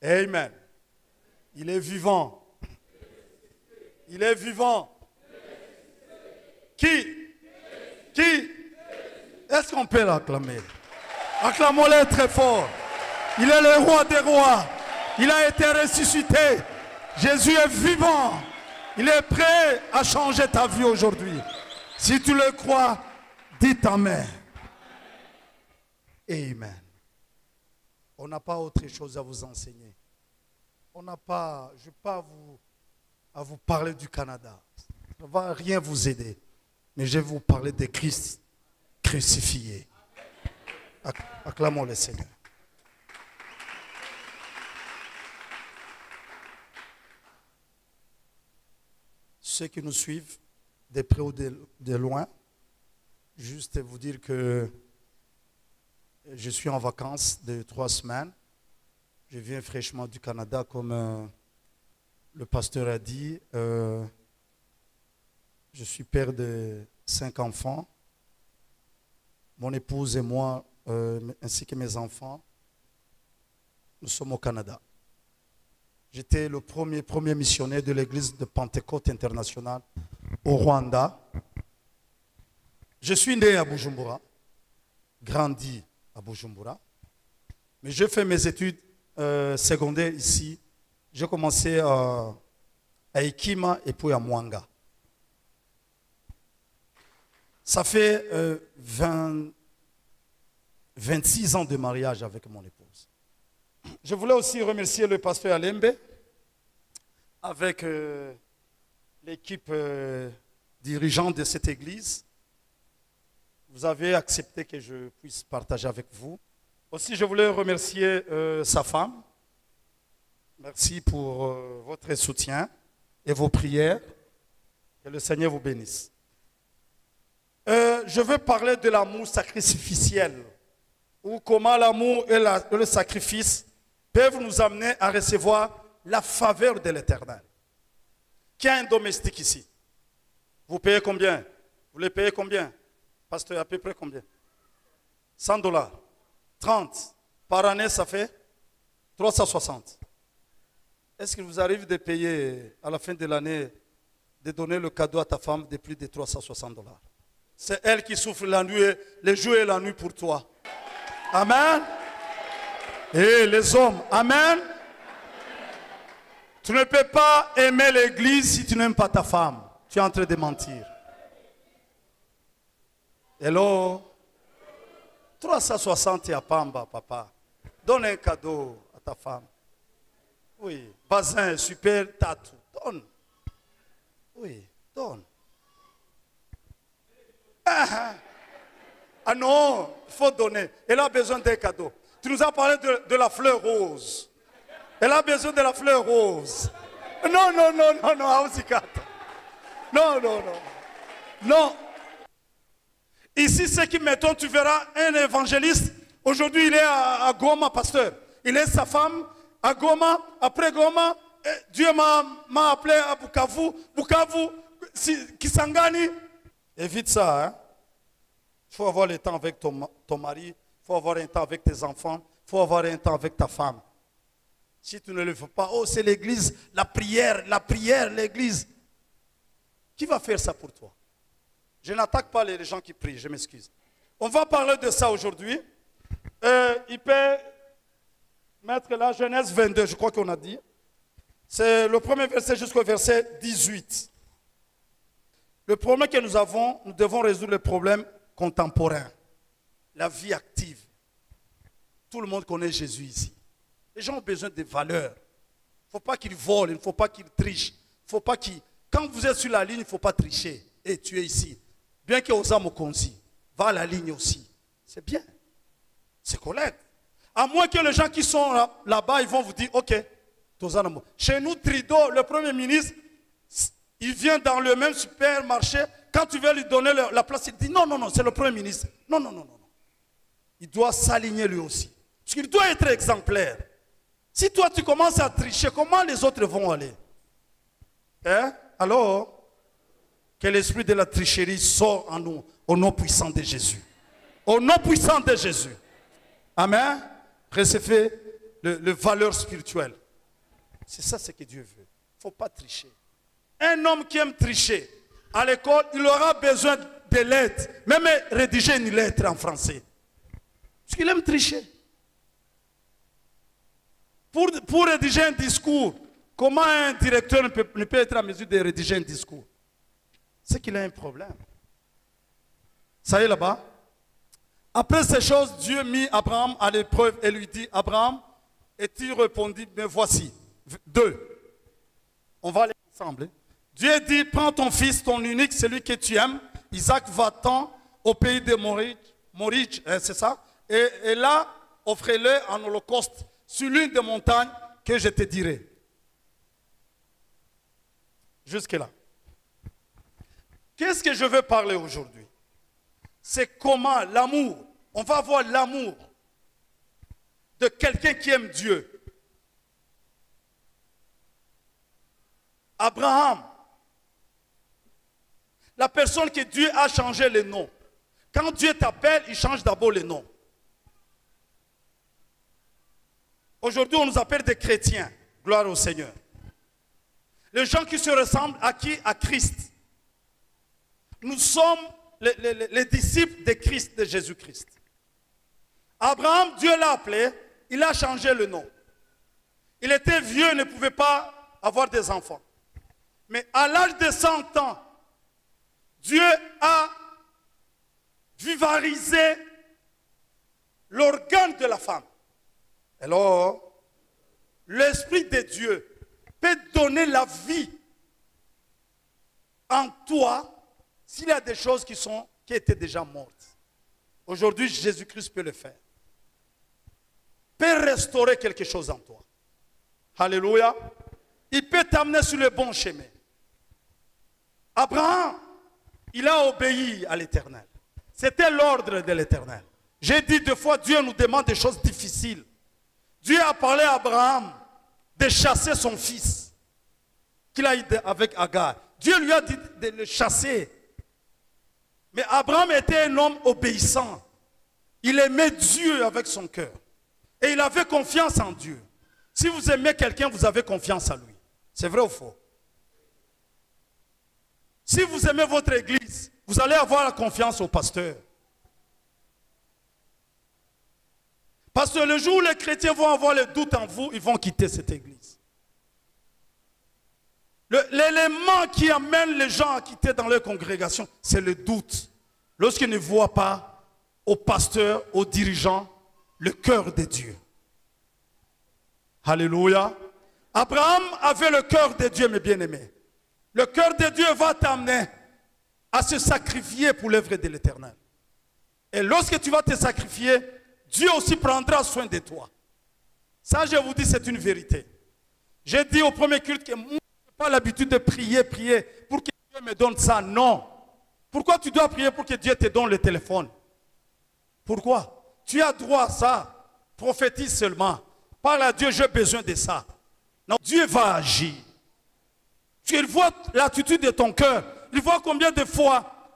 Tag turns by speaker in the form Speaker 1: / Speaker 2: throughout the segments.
Speaker 1: Amen. Il est vivant. Il est vivant. Qui? Qui? Est-ce qu'on peut l'acclamer? Acclamons-le très fort. Il est le roi des rois. Il a été ressuscité. Jésus est vivant. Il est prêt à changer ta vie aujourd'hui. Si tu le crois, dis Amen. Amen. On n'a pas autre chose à vous enseigner. On n'a pas, je ne vais pas à vous parler du Canada. Ça ne va rien vous aider. Mais je vais vous parler de Christ crucifié. Acclamons le Seigneur. Ceux qui nous suivent, de près ou de loin, juste vous dire que je suis en vacances de 3 semaines. Je viens fraîchement du Canada, comme le pasteur a dit. Je suis père de 5 enfants. Mon épouse et moi, ainsi que mes enfants, nous sommes au Canada. J'étais le premier missionnaire de l'église de Pentecôte internationale au Rwanda. Je suis né à Bujumbura, grandi à Bujumbura, mais j'ai fait mes études secondaires ici. J'ai commencé à Ekima et puis à Mwanga. Ça fait 26 ans de mariage avec mon épouse. Je voulais aussi remercier le pasteur Alembe avec l'équipe dirigeante de cette église. Vous avez accepté que je puisse partager avec vous. Aussi, je voulais remercier sa femme. Merci pour votre soutien et vos prières. Que le Seigneur vous bénisse. Je veux parler de l'amour sacrificiel, ou comment l'amour et le sacrifice peuvent nous amener à recevoir la faveur de l'Éternel. Qui a un domestique ici? Vous payez combien? Vous les payez combien? Pasteur, à peu près combien? 100 $. 30. Par année, ça fait 360. Est-ce qu'il vous arrive de payer à la fin de l'année, de donner le cadeau à ta femme de plus de 360 $? C'est elle qui souffre la nuit, les jours et la nuit pour toi. Amen. Et les hommes, amen. Tu ne peux pas aimer l'église si tu n'aimes pas ta femme. Tu es en train de mentir. Hello. 360 à Pamba, papa. Donne un cadeau à ta femme. Oui. Bazin, super tatou. Donne. Oui, donne. Ah non, il faut donner. Elle a besoin d'un cadeau. Tu nous as parlé de la fleur rose. Elle a besoin de la fleur rose. Non, non, non, non, non, non, non, non. Non. Ici, c'est qui, mettons, tu verras un évangéliste. Aujourd'hui, il est à Goma, pasteur. Il est sa femme à Goma. Après Goma, Dieu m'a appelé à Bukavu. Bukavu, Kisangani. Évite ça, hein. Il faut avoir le temps avec ton mari. Il faut avoir un temps avec tes enfants. Il faut avoir un temps avec ta femme. Si tu ne le fais pas, oh, c'est l'église, la prière, l'église. Qui va faire ça pour toi? Je n'attaque pas les gens qui prient, je m'excuse. On va parler de ça aujourd'hui. Il peut mettre la Genèse 22, je crois qu'on a dit. C'est le premier verset jusqu'au verset 18. Le problème que nous avons, nous devons résoudre le problème contemporain. La vie active. Tout le monde connaît Jésus ici. Les gens ont besoin de valeurs. Il ne faut pas qu'ils volent, il ne faut pas qu'ils trichent. Il faut pas qu'ils... Quand vous êtes sur la ligne, il ne faut pas tricher. Et tu es ici. Bien que aux âmes concis, va à la ligne aussi. C'est bien. C'est correct. À moins que les gens qui sont là-bas, ils vont vous dire, ok, chez nous, Trudeau, le Premier ministre, il vient dans le même supermarché. Quand tu veux lui donner la place, il dit, non, non, non, c'est le Premier ministre. Non, non, non, non. Il doit s'aligner lui aussi. Parce qu'il doit être exemplaire. Si toi, tu commences à tricher, comment les autres vont aller? Hein? Alors, que l'esprit de la tricherie sort en nous, au nom puissant de Jésus. Au nom puissant de Jésus. Amen. Recevez le valeur spirituelle. C'est ça ce que Dieu veut. Il ne faut pas tricher. Un homme qui aime tricher, à l'école, il aura besoin de lettres. Même rédiger une lettre en français. Parce qu'il aime tricher. Pour rédiger un discours, comment un directeur ne peut être en mesure de rédiger un discours? C'est qu'il a un problème. Ça y est là-bas. Après ces choses, Dieu mit Abraham à l'épreuve et lui dit, Abraham, et il répondit, mais voici. 2. On va aller ensemble. Dieu dit, prends ton fils, ton unique, celui que tu aimes, Isaac, va-t'en au pays de Moriah, c'est ça? Et là, offrez-le en holocauste sur l'une des montagnes que je te dirai. Jusque-là. Qu'est-ce que je veux parler aujourd'hui? C'est comment l'amour, on va voir l'amour de quelqu'un qui aime Dieu. Abraham, la personne que Dieu a changé le nom. Quand Dieu t'appelle, il change d'abord le nom. Aujourd'hui, on nous appelle des chrétiens. Gloire au Seigneur. Les gens qui se ressemblent à qui? À Christ. Nous sommes les disciples de Christ, de Jésus-Christ. Abraham, Dieu l'a appelé, il a changé le nom. Il était vieux, ne pouvait pas avoir des enfants. Mais à l'âge de 100 ans, Dieu a vivarisé l'organe de la femme. Alors, l'Esprit de Dieu peut donner la vie en toi s'il y a des choses qui étaient déjà mortes. Aujourd'hui, Jésus-Christ peut le faire. Peut restaurer quelque chose en toi. Alléluia. Il peut t'amener sur le bon chemin. Abraham, il a obéi à l'Éternel. C'était l'ordre de l'Éternel. J'ai dit 2 fois, Dieu nous demande des choses difficiles. Dieu a parlé à Abraham de chasser son fils qu'il a eu avec Agar. Dieu lui a dit de le chasser. Mais Abraham était un homme obéissant. Il aimait Dieu avec son cœur. Et il avait confiance en Dieu. Si vous aimez quelqu'un, vous avez confiance en lui. C'est vrai ou faux? Si vous aimez votre église, vous allez avoir la confiance au pasteur. Parce que le jour où les chrétiens vont avoir le doute en vous, ils vont quitter cette église. L'élément qui amène les gens à quitter dans leur congrégation, c'est le doute. Lorsqu'ils ne voient pas au pasteur, aux dirigeants, le cœur de Dieu. Alléluia. Abraham avait le cœur de Dieu, mes bien-aimés. Le cœur de Dieu va t'amener à se sacrifier pour l'œuvre de l'Éternel. Et lorsque tu vas te sacrifier, Dieu aussi prendra soin de toi. Ça, je vous dis, c'est une vérité. J'ai dit au premier culte que moi, je n'ai pas l'habitude de prier pour que Dieu me donne ça. Non. Pourquoi tu dois prier pour que Dieu te donne le téléphone? Pourquoi? Tu as droit à ça. Prophétise seulement. Parle à Dieu, j'ai besoin de ça. Non, Dieu va agir. Tu vois l'attitude de ton cœur. Il voit combien de fois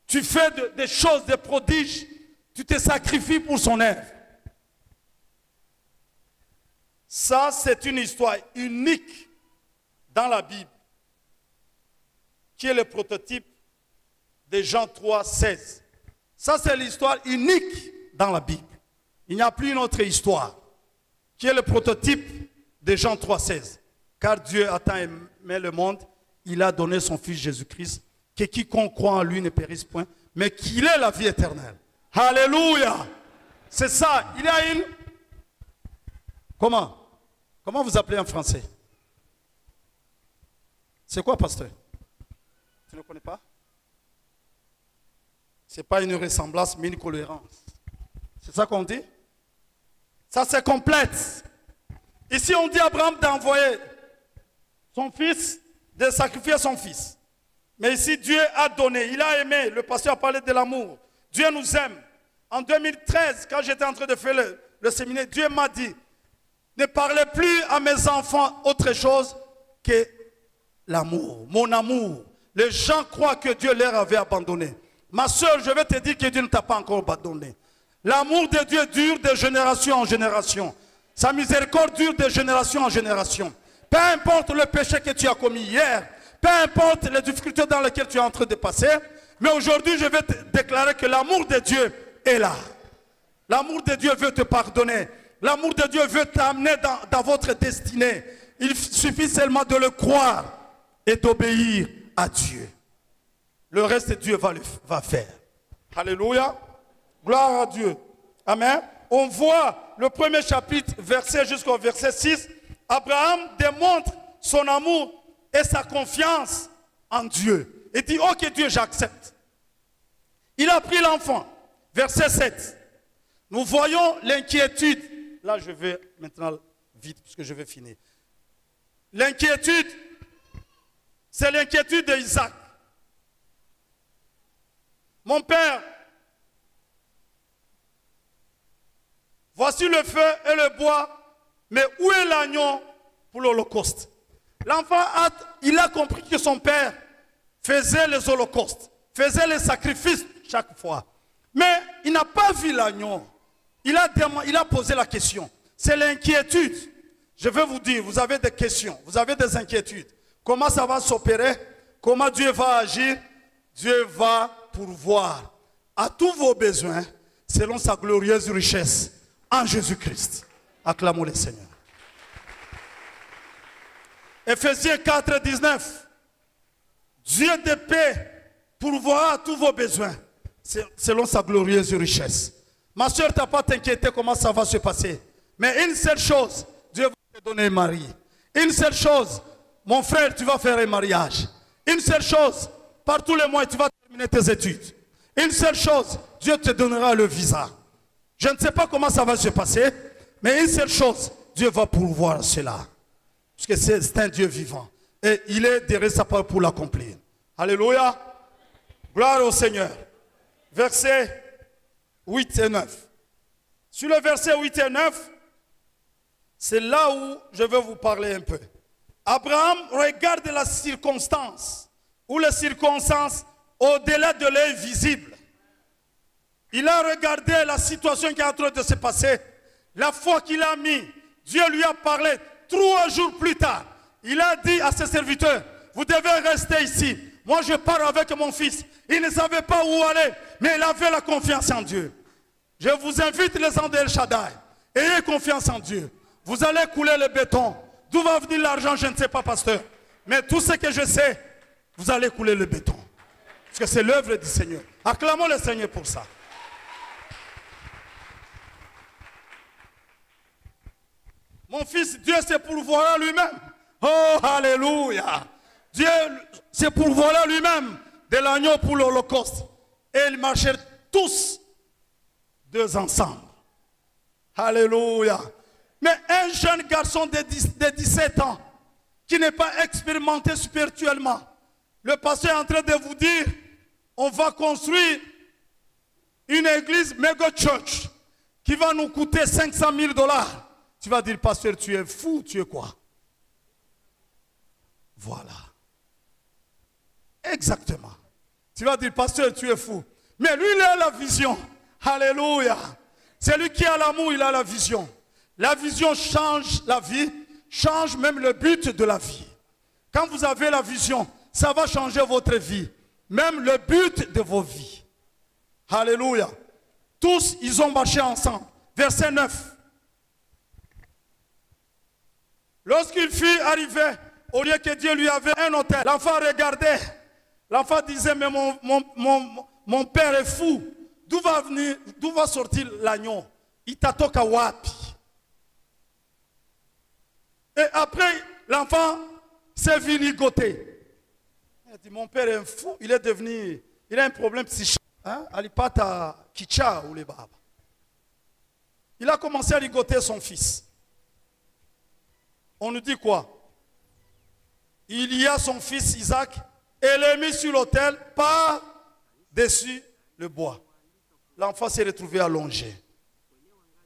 Speaker 1: tu fais des choses, des prodiges. Tu te sacrifies pour son œuvre. Ça, c'est une histoire unique dans la Bible, qui est le prototype de Jean 3, 16. Ça, c'est l'histoire unique dans la Bible. Il n'y a plus une autre histoire, qui est le prototype de Jean 3, 16. Car Dieu a tant aimé le monde, il a donné son Fils Jésus-Christ, que quiconque croit en lui ne périsse point, mais qu'il ait la vie éternelle. Alléluia. C'est ça. Il y a une... Comment vous appelez en français? C'est quoi, pasteur? Tu ne connais pas? Ce n'est pas une ressemblance, mais une cohérence. C'est ça qu'on dit? Ça, c'est complète. Ici, on dit à Abraham d'envoyer son fils, de sacrifier son fils. Mais ici, Dieu a donné, il a aimé. Le pasteur a parlé de l'amour. Dieu nous aime. En 2013, quand j'étais en train de faire le séminaire, Dieu m'a dit, ne parlez plus à mes enfants autre chose que l'amour, mon amour. Les gens croient que Dieu leur avait abandonné. Ma soeur, je vais te dire que Dieu ne t'a pas encore abandonné. L'amour de Dieu dure de génération en génération. Sa miséricorde dure de génération en génération. Peu importe le péché que tu as commis hier, peu importe les difficultés dans lesquelles tu es en train de passer, mais aujourd'hui je vais te déclarer que l'amour de Dieu est là. L'amour de Dieu veut te pardonner. L'amour de Dieu veut t'amener dans votre destinée. Il suffit seulement de le croire et d'obéir à Dieu. Le reste, Dieu va faire. Alléluia. Gloire à Dieu. Amen. On voit le premier chapitre, verset jusqu'au verset 6. Abraham démontre son amour et sa confiance en Dieu. Il dit, ok Dieu, j'accepte. Il a pris l'enfant. Verset 7. Nous voyons l'inquiétude. Là, je vais maintenant vite, puisque je vais finir. L'inquiétude, c'est l'inquiétude d'Isaac. Mon père, voici le feu et le bois, mais où est l'agneau pour l'Holocauste? L'enfant, il a compris que son père faisait les holocaustes, faisait les sacrifices chaque fois. Mais il n'a pas vu l'agneau. Il a posé la question. C'est l'inquiétude. Je vais vous dire, vous avez des questions, vous avez des inquiétudes. Comment ça va s'opérer? Comment Dieu va agir? Dieu va pourvoir à tous vos besoins selon sa glorieuse richesse en Jésus-Christ. Acclamons le Seigneur. Ephésiens 4, 19. Dieu de paix pourvoira à tous vos besoins selon sa glorieuse richesse. Ma soeur, tu n'as pas à t'inquiéter comment ça va se passer. Mais une seule chose, Dieu va te donner un mari. Une seule chose, mon frère, tu vas faire un mariage. Une seule chose, par tous les mois, tu vas terminer tes études. Une seule chose, Dieu te donnera le visa. Je ne sais pas comment ça va se passer, mais une seule chose, Dieu va pourvoir cela. Parce que c'est un Dieu vivant. Et il est derrière sa parole pour l'accomplir. Alléluia. Gloire au Seigneur. Versets 8 et 9. Sur le verset 8 et 9, c'est là où je vais vous parler un peu. Abraham regarde la circonstance, ou les circonstances au-delà de l'œil visible. Il a regardé la situation qui est en train de se passer. La foi qu'il a mis, Dieu lui a parlé 3 jours plus tard. Il a dit à ses serviteurs, vous devez rester ici. Moi je pars avec mon fils. Il ne savait pas où aller, mais il avait la confiance en Dieu. Je vous invite les gens d'El Shaddai. Ayez confiance en Dieu. Vous allez couler le béton. D'où va venir l'argent, je ne sais pas, pasteur. Mais tout ce que je sais, vous allez couler le béton. Parce que c'est l'œuvre du Seigneur. Acclamons le Seigneur pour ça. Mon fils, Dieu se pourvoira lui-même. Oh, alléluia. Dieu se pourvoira lui-même de l'agneau pour l'Holocauste. Et ils marchèrent tous deux ensemble. Alléluia. Mais un jeune garçon de 17 ans, qui n'est pas expérimenté spirituellement, le pasteur est en train de vous dire, on va construire une église méga church qui va nous coûter 500 000 $. Tu vas dire, pasteur, tu es fou, tu es quoi? Voilà. Exactement. Tu vas dire, pasteur, tu es fou. Mais lui, il a la vision. Alléluia. C'est lui qui a l'amour, il a la vision. La vision change la vie, change même le but de la vie. Quand vous avez la vision, ça va changer votre vie. Même le but de vos vies. Alléluia. Tous, ils ont marché ensemble. Verset 9. Lorsqu'il fut arrivé, au lieu que Dieu lui avait un hôtel, l'enfant regardait. L'enfant disait, mais mon père est fou. D'où va sortir l'agneau? Itatoka wapi. Et après, l'enfant s'est vu ligoter. Il a dit, mon père est fou, il a un problème psychique. Alipata kicha ou les baba. Il a commencé à ligoter son fils. On nous dit quoi? Il y a son fils Isaac, et l'a mis sur l'autel, par-dessus le bois. L'enfant s'est retrouvé allongé.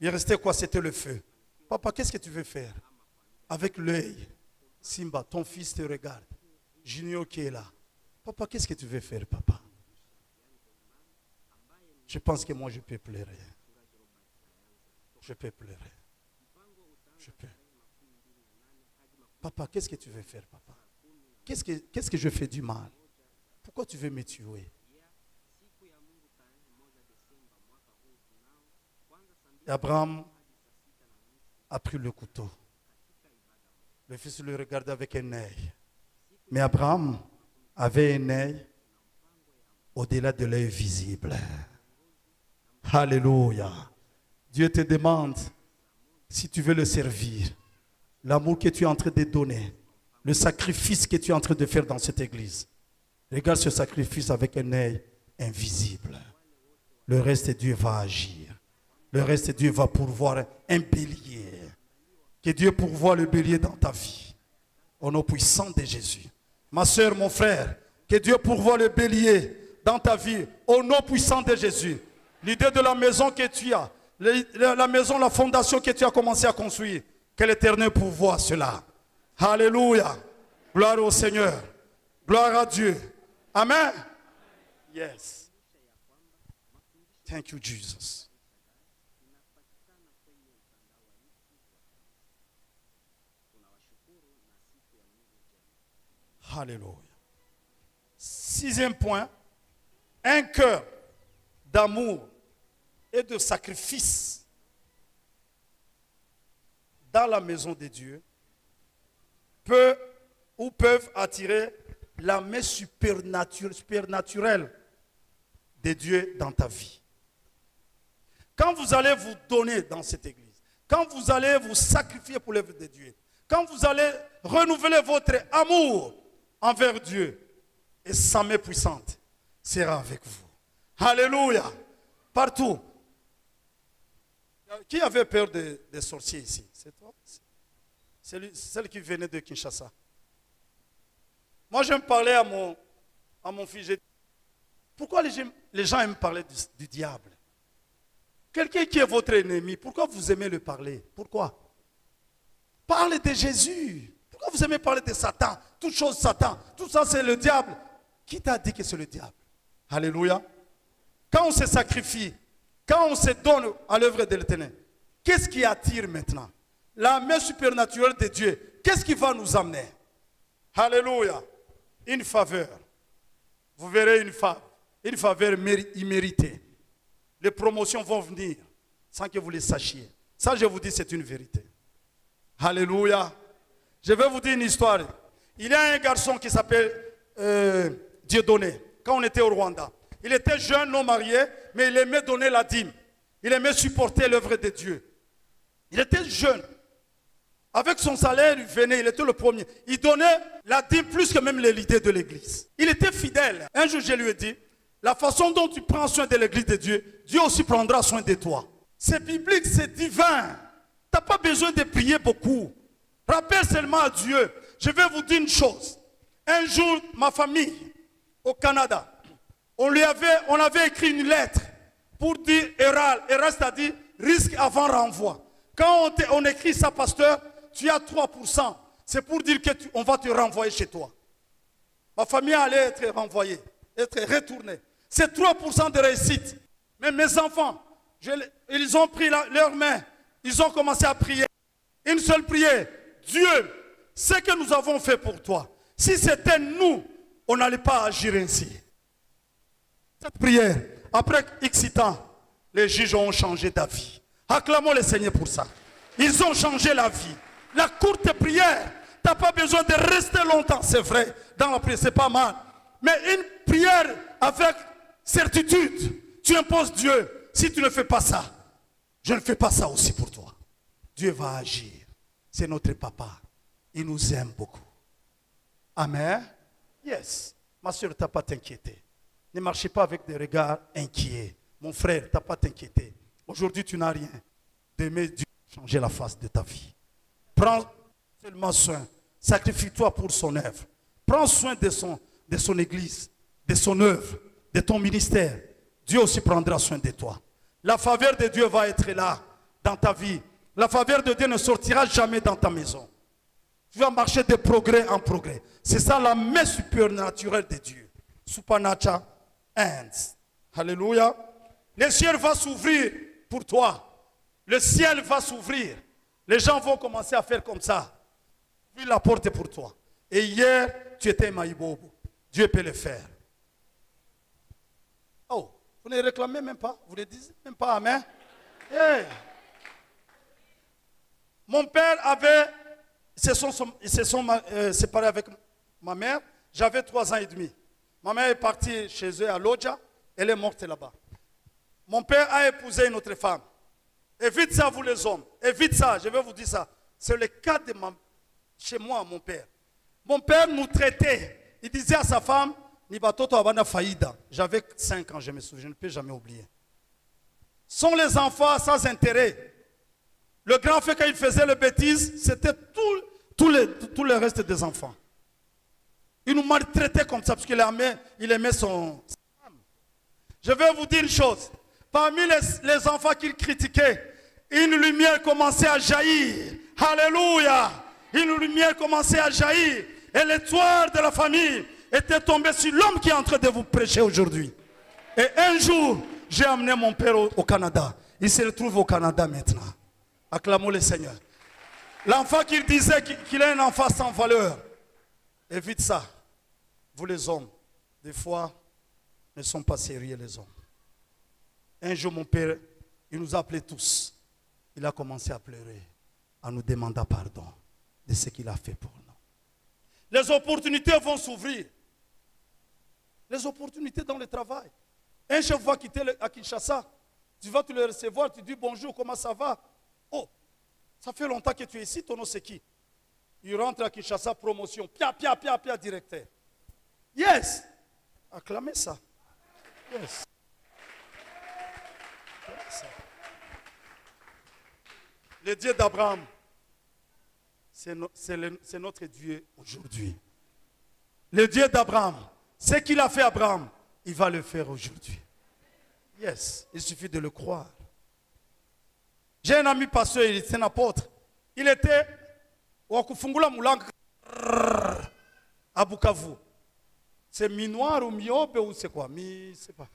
Speaker 1: Il restait quoi? C'était le feu. Papa, qu'est-ce que tu veux faire? Avec l'œil. Simba, ton fils te regarde. Junior qui est là. Papa, qu'est-ce que tu veux faire, papa? Je pense que moi, je peux pleurer. Je peux pleurer. Je peux. Papa, qu'est-ce que tu veux faire, papa? Qu'est-ce que je fais du mal? Pourquoi tu veux me tuer? Et Abraham a pris le couteau. Le fils le regardait avec un œil. Mais Abraham avait un œil au-delà de l'œil visible. Alléluia. Dieu te demande si tu veux le servir. L'amour que tu es en train de donner. Le sacrifice que tu es en train de faire dans cette église. Regarde ce sacrifice avec un œil invisible. Le reste, Dieu va agir. Le reste, Dieu va pourvoir un bélier. Que Dieu pourvoie le bélier dans ta vie. Au nom puissant de Jésus. Ma soeur, mon frère, que Dieu pourvoie le bélier dans ta vie. Au nom puissant de Jésus. L'idée de la maison que tu as, la maison, la fondation que tu as commencé à construire, que l'Éternel pourvoie cela. Alléluia. Gloire au Seigneur. Gloire à Dieu. Amen. Yes. Thank you, Jesus. Alléluia. Sixième point, un cœur d'amour et de sacrifice dans la maison de Dieu peuvent attirer la main supernaturelle de Dieu dans ta vie. Quand vous allez vous donner dans cette église, quand vous allez vous sacrifier pour l'œuvre de Dieu, quand vous allez renouveler votre amour envers Dieu, et sa main puissante sera avec vous. Alléluia. Partout. Qui avait peur des sorciers ici? C'est toi? Celle qui venait de Kinshasa. Moi, j'aime parler à mon fils. Pourquoi les gens aiment parler du diable? Quelqu'un qui est votre ennemi, pourquoi vous aimez le parler? Pourquoi? Parlez de Jésus. Pourquoi vous aimez parler de Satan? Toute chose Satan. Tout ça, c'est le diable. Qui t'a dit que c'est le diable? Alléluia. Quand on se sacrifie, quand on se donne à l'œuvre de l'Éternel, qu'est-ce qui attire maintenant? La main supernaturelle de Dieu. Qu'est-ce qui va nous amener? Alléluia. Une faveur. Vous verrez une faveur imméritée. Les promotions vont venir sans que vous les sachiez. Ça, je vous dis, c'est une vérité. Alléluia. Je vais vous dire une histoire. Il y a un garçon qui s'appelle Dieudonné, quand on était au Rwanda. Il était jeune, non marié, mais il aimait donner la dîme. Il aimait supporter l'œuvre de Dieu. Il était jeune. Avec son salaire, il venait, il était le premier. Il donnait la dîme plus que même les leaders de l'église. Il était fidèle. Un jour, je lui ai dit, la façon dont tu prends soin de l'église de Dieu, Dieu aussi prendra soin de toi. C'est biblique, c'est divin. Tu n'as pas besoin de prier beaucoup. Rappelle seulement à Dieu. Je vais vous dire une chose. Un jour, ma famille, au Canada, on avait écrit une lettre pour dire ERAL. ERAL, c'est-à-dire risque avant renvoi. Quand on écrit ça, pasteur, tu as 3%. C'est pour dire qu'on va te renvoyer chez toi. Ma famille allait être renvoyée, être retournée. C'est 3% de réussite. Mais mes enfants, ils ont pris leurs mains. Ils ont commencé à prier. Une seule prière. Dieu, ce que nous avons fait pour toi, si c'était nous, on n'allait pas agir ainsi. Cette prière, après X temps, les juges ont changé d'avis. Acclamons le Seigneur pour ça. Ils ont changé la vie. La courte prière, tu n'as pas besoin de rester longtemps, c'est vrai. Dans la prière, c'est pas mal. Mais une prière avec certitude, tu imposes Dieu. Si tu ne fais pas ça, je ne fais pas ça aussi pour toi. Dieu va agir. C'est notre papa. Il nous aime beaucoup. Amen. Yes. Ma soeur, tu n'as pas à t'inquiéter. Ne marchez pas avec des regards inquiets. Mon frère, tu n'as pas à t'inquiéter. Aujourd'hui, tu n'as rien. Demain, Dieu va changer la face de ta vie. Prends seulement soin. Sacrifie-toi pour son œuvre. Prends soin de son église, de son œuvre, de ton ministère. Dieu aussi prendra soin de toi. La faveur de Dieu va être là dans ta vie. La faveur de Dieu ne sortira jamais dans ta maison. Tu vas marcher de progrès en progrès. C'est ça la main supernaturelle de Dieu. Supernatural hands. Alléluia. Le ciel va s'ouvrir pour toi. Le ciel va s'ouvrir. Les gens vont commencer à faire comme ça. Puis la porte est pour toi. Et hier, tu étais Maïbobo. Dieu peut le faire. Oh, vous ne réclamez même pas. Vous ne dites même pas Amen. Hey. Mon père ils se sont séparés avec ma mère. J'avais 3 ans et demi. Ma mère est partie chez eux à Lodja. Elle est morte là-bas. Mon père a épousé une autre femme. Évite ça, vous les hommes. Évite ça, je vais vous dire ça. C'est le cas de chez moi, mon père. Mon père nous traitait. Il disait à sa femme, Nibatoto Abana Faïda. J'avais 5 ans, je me souviens, je ne peux jamais oublier. Sont les enfants sans intérêt. Le grand fait quand il faisait les bêtises, c'était tout le reste des enfants. Il nous maltraitait comme ça parce qu'il aimait son femme. Je vais vous dire une chose. Parmi les enfants qu'il critiquait, une lumière commençait à jaillir. Alléluia. Une lumière commençait à jaillir. Et l'étoile de la famille était tombée sur l'homme qui est en train de vous prêcher aujourd'hui. Et un jour, j'ai amené mon père au Canada. Il se retrouve au Canada maintenant. Acclamons le Seigneur. L'enfant qu'il disait qu'il est un enfant sans valeur. Évite ça. Vous les hommes, des fois, ne sont pas sérieux les hommes. Un jour, mon père, il nous a appelés tous. Il a commencé à pleurer, en nous demandant pardon de ce qu'il a fait pour nous. Les opportunités vont s'ouvrir. Les opportunités dans le travail. Un chef va quitter à Kinshasa. Tu vas te le recevoir, tu dis bonjour, comment ça va? Oh, ça fait longtemps que tu es ici, ton nom c'est qui? Il rentre à Kinshasa, promotion, pia, directeur. Yes! Acclamez ça. Yes. Le Dieu d'Abraham, c'est notre Dieu aujourd'hui. Le Dieu d'Abraham, ce qu'il a fait à Abraham, il va le faire aujourd'hui. Yes, il suffit de le croire. J'ai un ami pasteur, il était un apôtre. Il était au Kufungula Moulanga à Bukavu. C'est mi-noir ou mi-obe ou c'est quoi? C'est pas.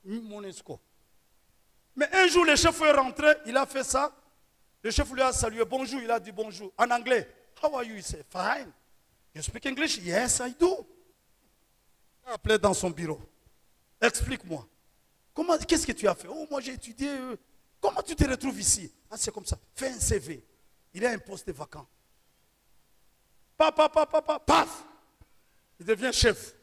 Speaker 1: Monesco. Mais un jour, le chef est rentré, il a fait ça. Le chef lui a salué, bonjour, il a dit bonjour. En anglais, how are you? Il dit, fine. You speak English? Yes, I do. Il a appelé dans son bureau. Explique-moi. Qu'est-ce que tu as fait? Oh, moi j'ai étudié. Comment tu te retrouves ici? Ah, c'est comme ça. Fais un CV. Il a un poste vacant. Paf. Il devient chef.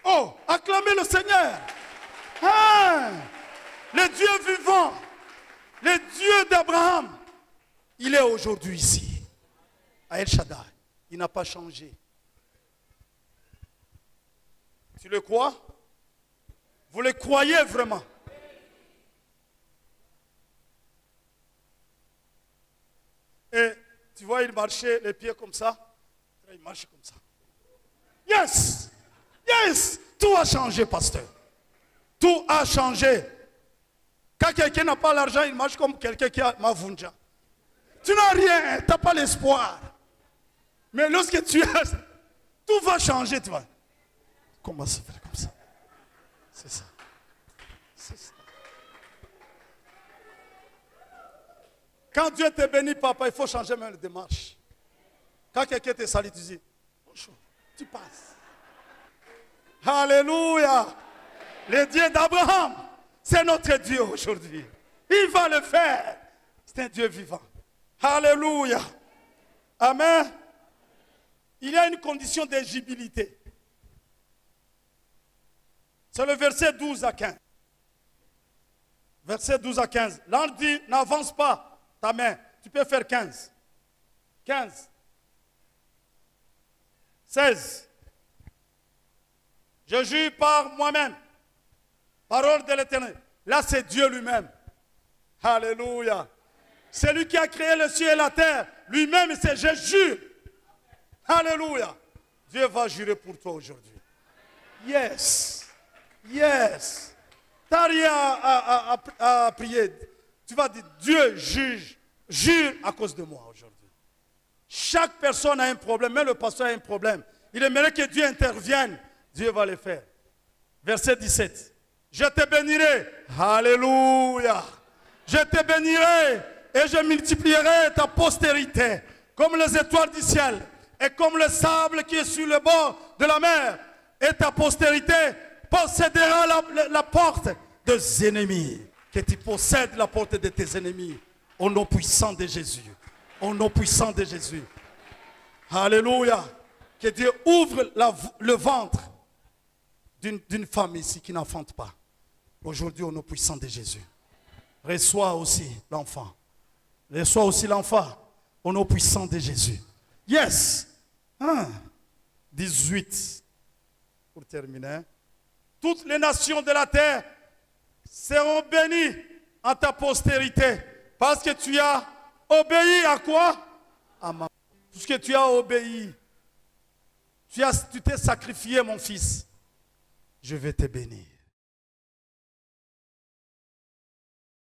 Speaker 1: Oh, acclamez le Seigneur. Ah, le Dieu vivant, le Dieu d'Abraham, il est aujourd'hui ici, à El Shaddai. Il n'a pas changé. Tu le crois? Vous le croyez vraiment? Et tu vois, il marchait les pieds comme ça. Il marche comme ça. Yes! Yes! Tout a changé, pasteur. Tout a changé. Quand quelqu'un n'a pas l'argent, il marche comme quelqu'un qui a Mavunja. Tu n'as rien, tu n'as pas l'espoir. Mais lorsque tu as, tout va changer, tu vois. Comment se faire comme ça? C'est ça. C'est ça. Quand Dieu te bénit, papa, il faut changer même la démarche. Quand quelqu'un te salue, tu dis, bonjour, tu passes. Alléluia. Le Dieu d'Abraham, c'est notre Dieu aujourd'hui. Il va le faire. C'est un Dieu vivant. Alléluia. Amen. Il y a une condition d'éligibilité. C'est le verset 12 à 15. Verset 12 à 15. Là, on dit, n'avance pas ta main. Tu peux faire 15. 15. 16. Je jure par moi-même. Parole de l'Éternel. Là, c'est Dieu lui-même. Alléluia. C'est lui qui a créé le ciel et la terre. Lui-même, c'est je jure. Alléluia. Dieu va jurer pour toi aujourd'hui. Yes. Yes. Tu n'as rien à prier. Tu vas dire, Dieu jure à cause de moi aujourd'hui. Chaque personne a un problème. Même le pasteur a un problème. Il aimerait que Dieu intervienne. Dieu va le faire. Verset 17. Je te bénirai. Alléluia. Je te bénirai et je multiplierai ta postérité comme les étoiles du ciel et comme le sable qui est sur le bord de la mer. Et ta postérité possédera la porte des ennemis. Que tu possèdes la porte de tes ennemis. Au nom puissant de Jésus. Au nom puissant de Jésus. Alléluia. Que Dieu ouvre le ventre d'une femme ici qui n'enfante pas. Aujourd'hui, au nom puissant de Jésus. Reçois aussi l'enfant. Reçois aussi l'enfant au nom puissant de Jésus. Yes. 18. Pour terminer. Toutes les nations de la terre seront bénies en ta postérité. Parce que tu as obéi à quoi? À ma. Parce que tu as obéi. Tu t'es sacrifié, mon fils. Je vais te bénir.